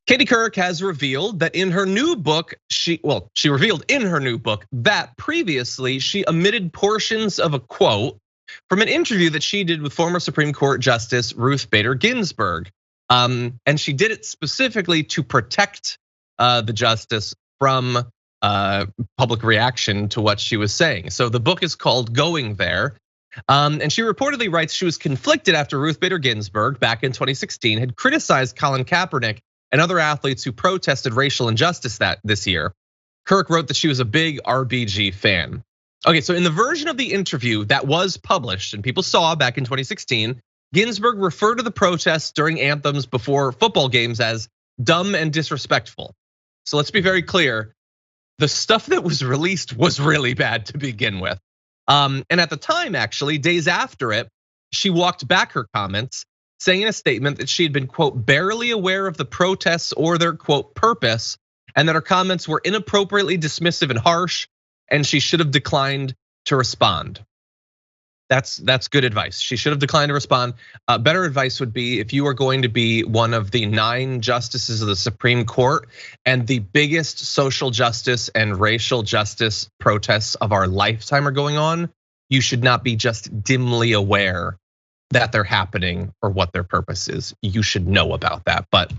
Katie Couric has revealed that in her new book, she revealed in her new book that previously she omitted portions of a quote from an interview that she did with former Supreme Court Justice Ruth Bader Ginsburg. And she did it specifically to protect the justice from public reaction to what she was saying. So the book is called Going There. And she reportedly writes she was conflicted after Ruth Bader Ginsburg back in 2016 had criticized Colin Kaepernick and other athletes who protested racial injustice this year. Couric wrote that she was a big RBG fan. Okay, so in the version of the interview that was published and people saw back in 2016, Ginsburg referred to the protests during anthems before football games as dumb and disrespectful. So let's be very clear, the stuff that was released was really bad to begin with. And at the time, actually, days after it, she walked back her comments, saying in a statement that she had been, quote, barely aware of the protests or their, quote, purpose, and that her comments were inappropriately dismissive and harsh, and she should have declined to respond. That's good advice. She should have declined to respond. Better advice would be if you are going to be one of the 9 justices of the Supreme Court and the biggest social justice and racial justice protests of our lifetime are going on, you should not be just dimly aware that they're happening or what their purpose is. You should know about that. But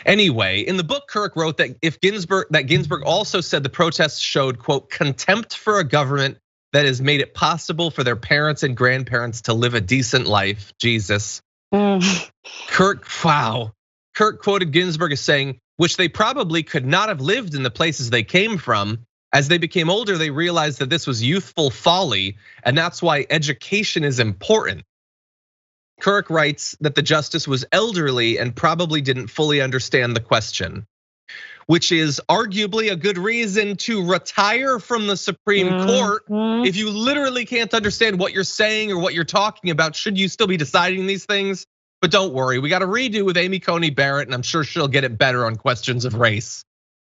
anyway, in the book, Couric wrote that Ginsburg also said the protests showed, quote, contempt for a government that has made it possible for their parents and grandparents to live a decent life. Jesus. Couric, wow. Couric quoted Ginsburg as saying, which they probably could not have lived in the places they came from. As they became older, they realized that this was youthful folly, and that's why education is important. Couric writes that the justice was elderly and probably didn't fully understand the question, which is arguably a good reason to retire from the Supreme Court. If you literally can't understand what you're saying or what you're talking about, should you still be deciding these things? But don't worry, we got a redo with Amy Coney Barrett, and I'm sure she'll get it better on questions of race.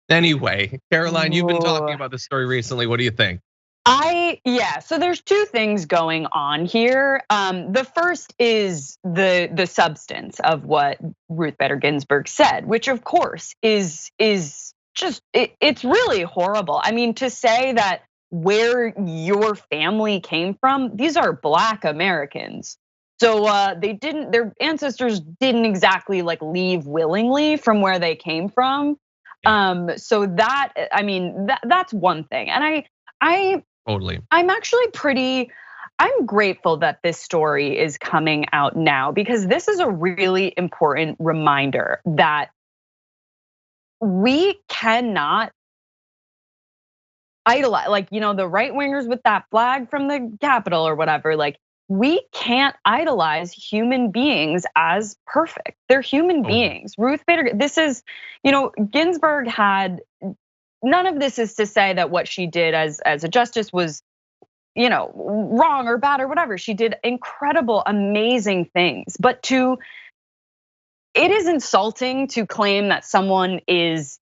Anyway, Caroline, you've been talking about this story recently. What do you think? So there's 2 things going on here. The first is the substance of what Ruth Bader Ginsburg said, which of course is just, it's really horrible. I mean, to say that where your family came from, these are Black Americans. So their ancestors didn't exactly like leave willingly from where they came from. So that, I mean, that's one thing. And Totally. I'm grateful that this story is coming out now, because this is a really important reminder that we cannot idolize, like, the right wingers with that flag from the Capitol or whatever, like, we can't idolize human beings as perfect. They're human beings. Ruth Bader, this is, Ginsburg had, none of this is to say that what she did as a justice was, wrong or bad or whatever. She did incredible, amazing things. But it is insulting to claim that someone is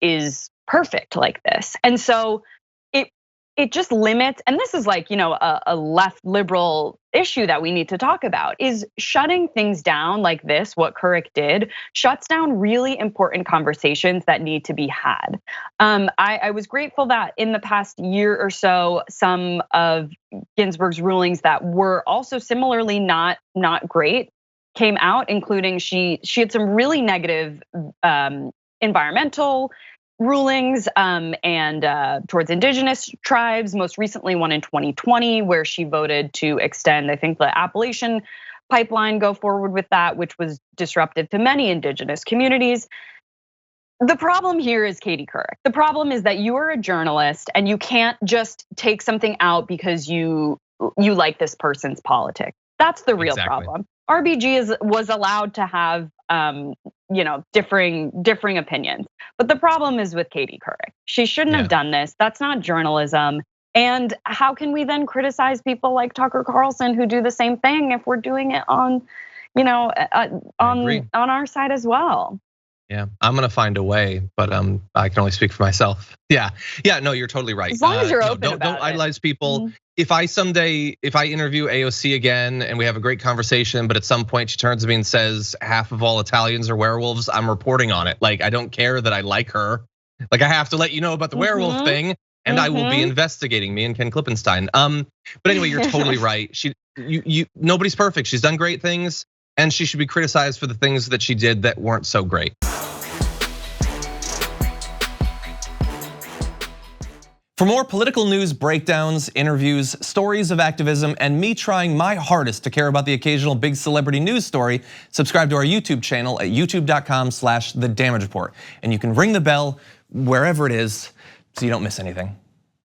perfect like this. And so it just limits, and this is like, a left liberal issue that we need to talk about, is shutting things down like this, what Couric did, shuts down really important conversations that need to be had. I was grateful that in the past year or so, some of Ginsburg's rulings that were also similarly not great came out, including she had some really negative environmental rulings and towards indigenous tribes, most recently one in 2020 where she voted to extend, I think, the Appalachian pipeline, go forward with that, which was disruptive to many indigenous communities. The problem here is Katie Couric. The problem is that you are a journalist and you can't just take something out because you like this person's politics. That's the real problem. RBG was allowed to have differing opinions. But the problem is with Katie Couric. She shouldn't have done this. That's not journalism. And how can we then criticize people like Tucker Carlson who do the same thing if we're doing it on our side as well? Yeah, I'm gonna find a way, but I can only speak for myself. Yeah, no, you're totally right. As long as you're You know, open about don't idolize people. Mhm. If I interview AOC again and we have a great conversation, but at some point she turns to me and says half of all Italians are werewolves, I'm reporting on it. Like, I don't care that I like her. Like, I have to let you know about the werewolf thing, and I will be investigating, me and Ken Klippenstein. But anyway, you're totally right. Nobody's perfect. She's done great things, and she should be criticized for the things that she did that weren't so great. For more political news breakdowns, interviews, stories of activism, and me trying my hardest to care about the occasional big celebrity news story, subscribe to our YouTube channel at youtube.com/thedamagereport. And you can ring the bell wherever it is so you don't miss anything.